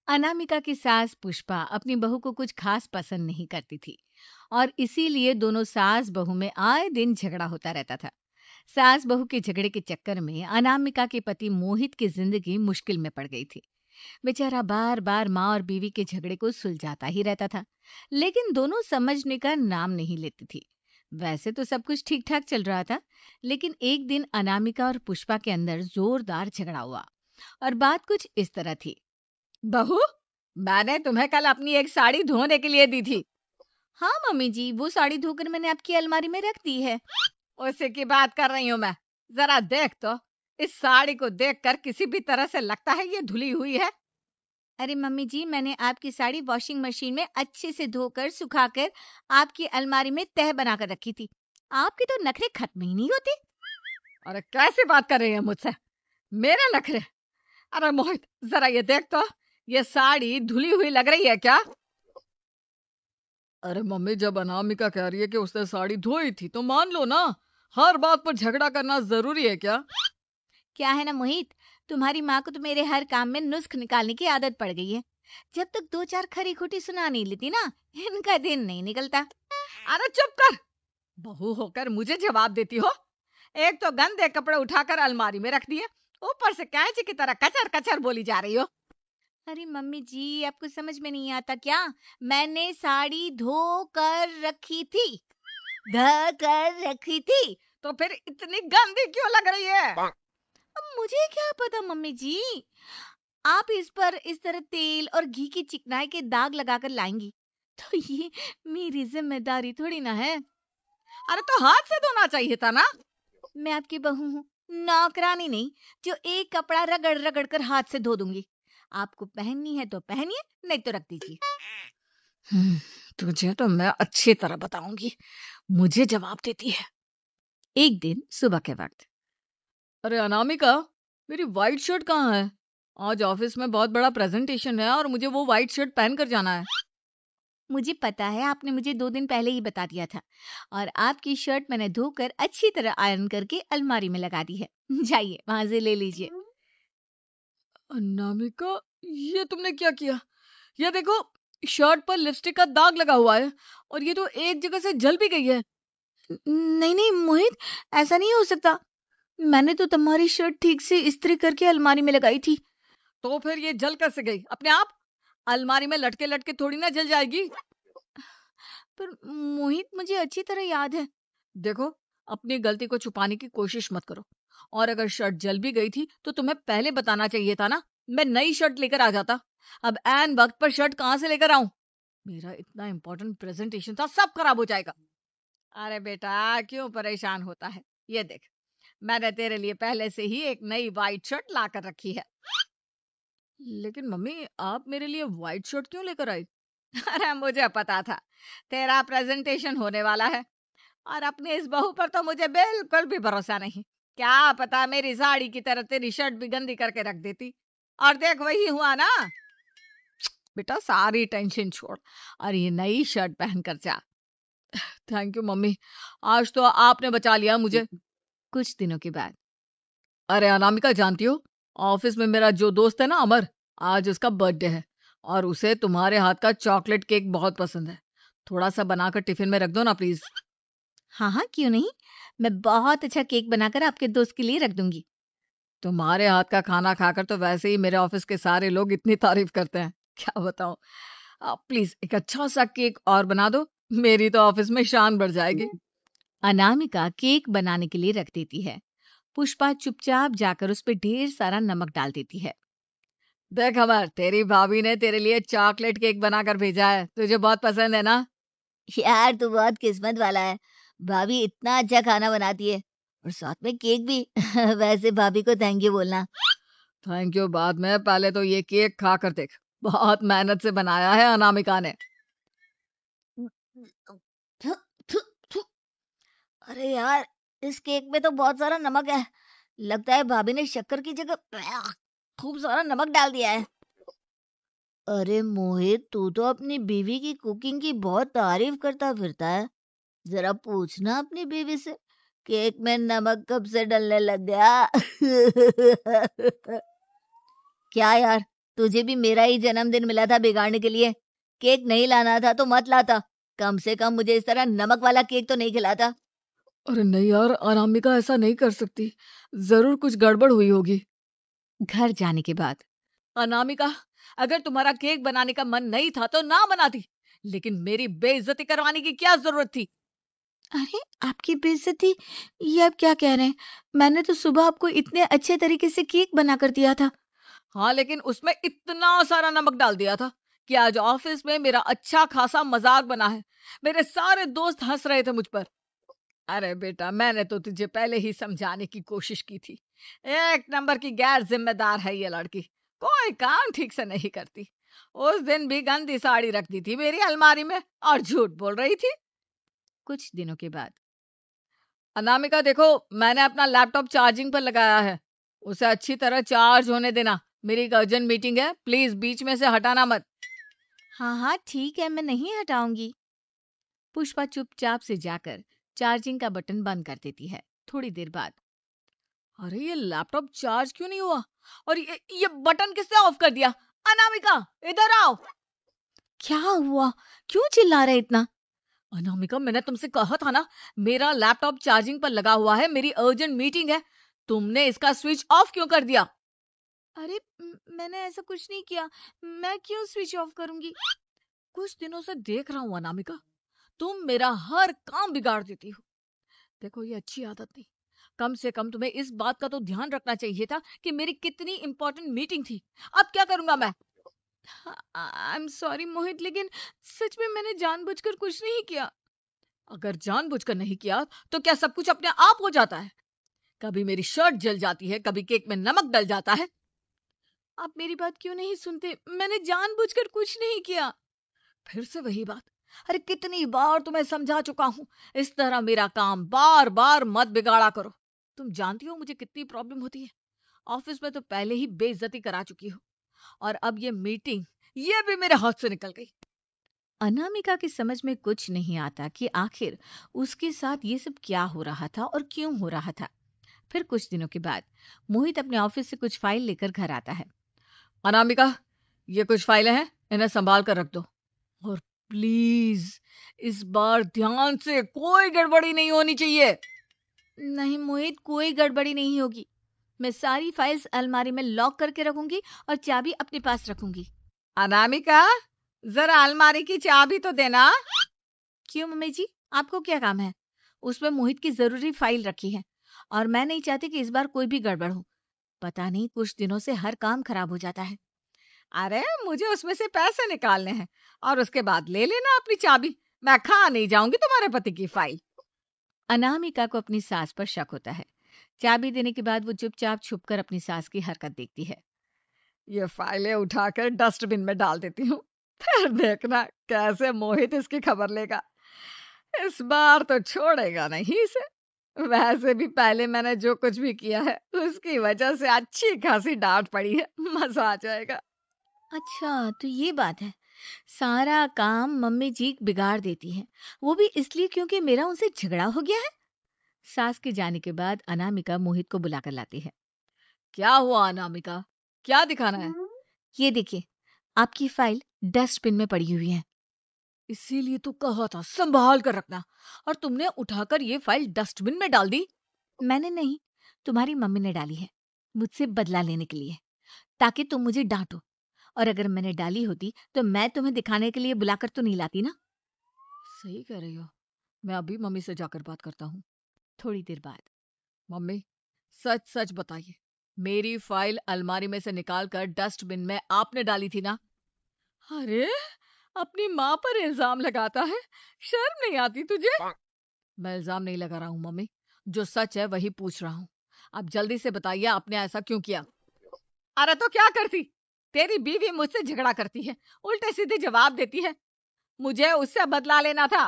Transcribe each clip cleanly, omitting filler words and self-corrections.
अनामिका की सास पुष्पा अपनी बहू को कुछ खास पसंद नहीं करती थी और इसीलिए दोनों सास बहू में आए दिन झगड़ा होता रहता था। सास बहू के झगड़े के चक्कर में अनामिका के पति मोहित की जिंदगी मुश्किल में पड़ गई थी। बेचारा बार बार माँ और बीवी के झगड़े को सुलझाता ही रहता था, लेकिन दोनों समझने का नाम नहीं लेती थी। वैसे तो सब कुछ ठीक ठाक चल रहा था, लेकिन एक दिन अनामिका और पुष्पा के अंदर जोरदार झगड़ा हुआ और बात कुछ इस तरह थी। बहू, मैंने तुम्हें कल अपनी एक साड़ी धोने के लिए दी थी। हाँ मम्मी जी, वो साड़ी धोकर मैंने आपकी अलमारी में रख दी है। उसी की बात कर रही हूँ मैं। जरा देख तो, इस साड़ी को देखकर किसी भी तरह से लगता है ये धुली हुई है। अरे मम्मी जी, मैंने आपकी साड़ी वॉशिंग मशीन में अच्छे से धोकर सुखाकर आपकी अलमारी में तह बनाकर रखी थी। आपके तो नखरे खत्म ही नहीं होते। अरे कैसे बात कर रही है मुझसे? मेरे नखरे? अरे मोहित, जरा ये देख तो, ये साड़ी धुली हुई लग रही है क्या? अरे मम्मी, जब अनामिका कह रही है कि उसने साड़ी धोई थी तो मान लो ना। हर बात पर झगड़ा करना जरूरी है क्या? क्या है ना मोहित, तुम्हारी माँ को तो मेरे हर काम में नुस्ख निकालने की आदत पड़ गई है। जब तक दो चार खरी खोटी सुना नहीं लेती ना, इनका दिन नहीं निकलता। अरे चुप कर! बहू होकर मुझे जवाब देती हो? एक तो गंदे कपड़े उठाकर अलमारी में रख दिए, ऊपर से कैंची की तरह कचर कचर बोली जा रही हो। अरे मम्मी जी, आपको समझ में नहीं आता क्या? मैंने साड़ी धो कर रखी थी। ध कर रखी थी। तो फिर इतनी गंदी क्यों लग रही है? अब मुझे क्या पता मम्मी जी। आप इस पर इस तरह तेल और घी की चिकनाई के दाग लगाकर लाएंगी, तो ये मेरी जिम्मेदारी थोड़ी ना है। अरे तो हाथ से धोना चाहिए था ना। मैं आपकी बहू हूँ, नौकरानी नहीं, जो एक कपड़ा रगड़ रगड़ कर हाथ से धो दूंगी। आपको पहननी है तो पहनिए, नहीं तो रख दीजिए। तुझे तो मैं अच्छी तरह बताऊंगी, मुझे जवाब देती है। एक दिन सुबह के वक्त, अरे अनामिका, मेरी व्हाइट शर्ट कहाँ है? आज ऑफिस में बहुत बड़ा प्रेजेंटेशन है और मुझे वो व्हाइट शर्ट पहन कर जाना है। मुझे पता है, आपने मुझे 2 दिन पहले ही बता दिया था और आपकी शर्ट मैंने धोकर अच्छी तरह आयरन करके अलमारी में लगा दी है। जाइए वहां से ले लीजिए। अनामिका, ये तुमने क्या किया? ये देखो, शर्ट पर लिपस्टिक का दाग लगा हुआ है और ये तो एक जगह से जल भी गई है। नहीं नहीं मोहित, ऐसा नहीं हो सकता। मैंने तो तुम्हारी शर्ट ठीक से इस्त्री करके अलमारी में लगाई थी। तो फिर ये जल कैसे गई अपने आप? अलमारी में लटके लटके थोड़ी ना जल जाएगी। पर मोहित, मुझे अच्छी तरह याद है। देखो, अपनी गलती को छुपाने की कोशिश मत करो। और अगर शर्ट जल भी गई थी तो तुम्हें पहले बताना चाहिए था ना। मैं नई शर्ट लेकर आ जाता। अब ऐन वक्त पर शर्ट कहाँ से लेकर आऊं? मेरा इतना इंपॉर्टेंट प्रेजेंटेशन था, सब खराब हो जाएगा। अरे बेटा, क्यों परेशान होता है? ये देख, मैंने तेरे लिए पहले से ही एक नई व्हाइट शर्ट ला कर रखी है। लेकिन मम्मी, आप मेरे लिए व्हाइट शर्ट क्यों लेकर आई? अरे मुझे पता था तेरा प्रेजेंटेशन होने वाला है, और अपनी इस बहू पर तो मुझे बिल्कुल भी भरोसा नहीं। क्या पता मेरी साड़ी की तरह तेरी शर्ट भी गंदी करके रख देती। और देख, वही हुआ ना। बेटा, सारी टेंशन छोड़ और ये नई शर्ट पहन कर जा। थैंक यू मम्मी, आज तो आपने बचा लिया मुझे। कुछ दिनों के बाद, अरे अनामिका, जानती हो, ऑफिस में मेरा जो दोस्त है ना अमर, आज उसका बर्थडे है और उसे तुम्हारे हाथ का चॉकलेट केक बहुत पसंद है। थोड़ा सा बनाकर टिफिन में रख दो ना प्लीज। हाँ हाँ, क्यों नहीं। मैं बहुत अच्छा केक बनाकर आपके दोस्त के लिए रख दूंगी। तुम्हारे हाथ का खाना खाकर तो वैसे ही मेरे ऑफिस के सारे लोग इतनी तारीफ करते हैं, क्या बताऊं। प्लीज एक अच्छा सा केक और बना दो, मेरी तो ऑफिस में शान बढ़ जाएगी। अनामिका केक बनाने के लिए रख देती है। पुष्पा चुपचाप जाकर उस पे ढेर सारा नमक डाल देती है। देख अमर, तेरी भाभी ने तेरे लिए चॉकलेट केक बनाकर भेजा है, तुझे बहुत पसंद है ना? यार, तू बहुत किस्मत वाला है। भाभी इतना अच्छा खाना बनाती है और साथ में केक भी। वैसे भाभी को थैंक यू बोलना। थैंक यू बाद में, पहले तो ये केक खा कर देख। बहुत मेहनत से बनाया है अनामिका ने। थु, थु, थु। अरे यार, इस केक में तो बहुत सारा नमक है। लगता है भाभी ने शक्कर की जगह खूब सारा नमक डाल दिया है। अरे मोहित, तू तो अपनी बीवी की कुकिंग की बहुत तारीफ करता फिरता है। जरा पूछना अपनी बीवी से, केक में नमक कब से डलने लग गया। क्या यार, तुझे भी मेरा ही जन्मदिन मिला था बिगाड़ने के लिए। केक नहीं लाना था तो मत लाता। कम से कम मुझे इस तरह नमक वाला केक तो नहीं खिलाता। अरे नहीं यार, अनामिका ऐसा नहीं कर सकती। जरूर कुछ गड़बड़ हुई होगी। घर जाने के बाद अनामिका, अगर तुम्हारा केक बनाने का मन नहीं था तो ना बनाती, लेकिन मेरी बेइज्जती करवाने की क्या जरूरत थी? अरे आपकी बेइज्जती, ये आप क्या कह रहे हैं? मैंने तो सुबह आपको इतने अच्छे तरीके से केक बना कर दिया था। हाँ, लेकिन उसमें इतना सारा नमक डाल दिया था कि आज ऑफिस में मेरा अच्छा खासा मजाक बना है। मेरे सारे दोस्त हंस रहे थे मुझ पर। अरे बेटा, मैंने तो तुझे पहले ही समझाने की कोशिश की थी। एक नंबर की गैर जिम्मेदार है ये लड़की। कोई काम ठीक से नहीं करती। उस दिन भी गंदी साड़ी रख दी थी मेरी अलमारी में और झूठ बोल रही थी। कुछ दिनों के बाद अनामिका देखो, मैंने अपना लैपटॉप चार्जिंग पर लगाया है। उसे अच्छी तरह चार्ज होने देना। मेरी एक अर्जेंट मीटिंग है, प्लीज बीच में से हटाना मत। हाँ हाँ ठीक है, मैं नहीं हटाऊंगी। पुष्पा चुपचाप से जाकर चार्जिंग का बटन बंद कर देती है। थोड़ी देर बाद अरे ये लैपटॉप चार्ज क्यों नहीं हुआ? और ये बटन किसने ऑफ कर दिया? अनामिका, इधर आओ। क्या हुआ? क्यों चिल्ला रहे इतना? अनामिका, मैंने तुमसे कहा था ना, मेरा लैपटॉप चार्जिंग पर लगा हुआ है, मेरी अर्जेंट मीटिंग है। तुमने इसका स्विच ऑफ क्यों कर दिया? अरे मैंने ऐसा कुछ नहीं किया। मैं क्यों स्विच ऑफ करूंगी? कुछ दिनों से देख रहा हूं अनामिका, तुम मेरा हर काम बिगाड़ देती हो। देखो, ये अच्छी आदत नहीं। कम से कम तुम्हें इस बात का तो ध्यान रखना चाहिए था कि मेरी कितनी इंपॉर्टेंट मीटिंग थी। अब क्या करूंगा मैं? आई एम सॉरी मोहित, लेकिन सच में मैंने जानबूझकर कुछ नहीं किया। अगर जानबूझकर नहीं किया तो क्या सब कुछ अपने आप हो जाता है? कभी मेरी शर्ट जल जाती है, कभी केक में नमक डल जाता है। आप मेरी बात क्यों नहीं सुनते? मैंने जानबूझकर कुछ नहीं किया। फिर से वही बात। अरे कितनी बार तुम्हें समझा चुका हूं, इस तरह मेरा काम बार बार मत बिगाड़ा करो। तुम जानती हो मुझे कितनी प्रॉब्लम होती है। ऑफिस में तो पहले ही बेइज्जती करा चुकी हो, और अब ये मीटिंग, ये भी मेरे हाथ से निकल गई। अनामिका की समझ में कुछ नहीं आता कि आखिर उसके साथ ये सब क्या हो रहा था और क्यों हो रहा था। फिर कुछ दिनों के बाद मोहित अपने ऑफिस से कुछ फाइल लेकर घर आता है। अनामिका, ये कुछ फाइलें हैं, इन्हें संभाल कर रख दो। और प्लीज, इस बार ध्यान से, कोई गड़बड़ी नहीं होनी चाहिए। नहीं मोहित, कोई गड़बड़ी नहीं होगी। मैं सारी फाइल्स अलमारी में लॉक करके रखूंगी और चाबी अपने पास रखूंगी। अनामिका, जरा अलमारी की चाबी तो देना। क्यों मम्मी जी, आपको क्या काम है? उसमें मोहित की जरूरी फाइल रखी है और मैं नहीं चाहती कि इस बार कोई भी गड़बड़ हो। पता नहीं कुछ दिनों से हर काम खराब हो जाता है। अरे मुझे उसमें से पैसे निकालने हैं, और उसके बाद ले लेना अपनी चाबी। मैं खा नहीं जाऊंगी तुम्हारे पति की फाइल। अनामिका को अपनी सास पर शक होता है। चाबी देने के बाद वो चुपचाप छुपकर अपनी सास की हरकत देखती है। ये फाइलें उठाकर डस्टबिन में डाल देती हूँ। फिर देखना कैसे मोहित इसकी खबर लेगा। इस बार तो छोड़ेगा नहीं इसे। वैसे भी पहले मैंने जो कुछ भी किया है उसकी वजह से अच्छी खासी डांट पड़ी है। मजा आ जाएगा। अच्छा, तो ये बात है। सारा काम मम्मी जी बिगाड़ देती हैं, वो भी इसलिए क्योंकि मेरा उनसे झगड़ा हो गया है। सास के जाने के बाद अनामिका मोहित को बुलाकर लाती है। क्या हुआ अनामिका? क्या दिखाना है? ये देखिए, आपकी फाइल डस्टबिन में पड़ी हुई है। इसीलिए तो कहा था संभाल कर रखना, और तुमने उठाकर ये फाइल डस्टबिन में डाल दी। मैंने नहीं, तुम्हारी मम्मी ने डाली है, मुझसे बदला लेने के लिए, ताकि तुम मुझे डांटो। और अगर मैंने डाली होती तो मैं तुम्हें दिखाने के लिए बुलाकर तो नहीं लाती ना। सही कह रही हो। मैं अभी मम्मी से जाकर बात करता हूँ। थोड़ी देर बाद मम्मी, सच सच बताइए, मेरी फाइल अलमारी में से निकाल कर डस्टबिन में आपने डाली थी ना? अरे, अपनी माँ पर इल्जाम लगाता है। शर्म नहीं आती तुझे? मैं इल्जाम नहीं लगा रहा हूँ मम्मी, जो सच है वही पूछ रहा हूँ। अब जल्दी से बताइए, आपने ऐसा क्यों किया? अरे तो क्या करती? तेरी बीवी मुझसे झगड़ा करती है, उल्टे सीधे जवाब देती है। मुझे उससे बदला लेना था।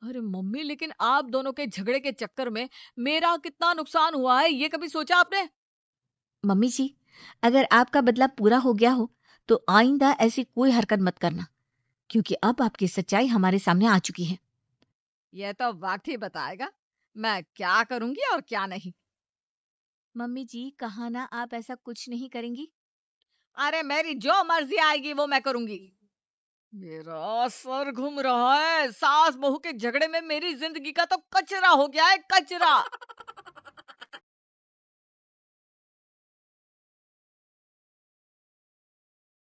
अरे मम्मी, लेकिन आप दोनों के झगड़े के चक्कर में मेरा कितना नुकसान हुआ है, ये कभी सोचा आपने? मम्मी जी, अगर आपका बदला पूरा हो गया हो तो आइंदा ऐसी कोई हरकत मत करना, क्योंकि अब आपकी सच्चाई हमारे सामने आ चुकी है। यह तो वक्त ही बताएगा मैं क्या करूंगी और क्या नहीं। मम्मी जी, कहा ना आप ऐसा कुछ नहीं करेंगी। अरे मेरी जो मर्जी आएगी वो मैं करूंगी। मेरा सर घूम रहा है। सास बहू के झगड़े में मेरी जिंदगी का तो कचरा हो गया है, कचरा।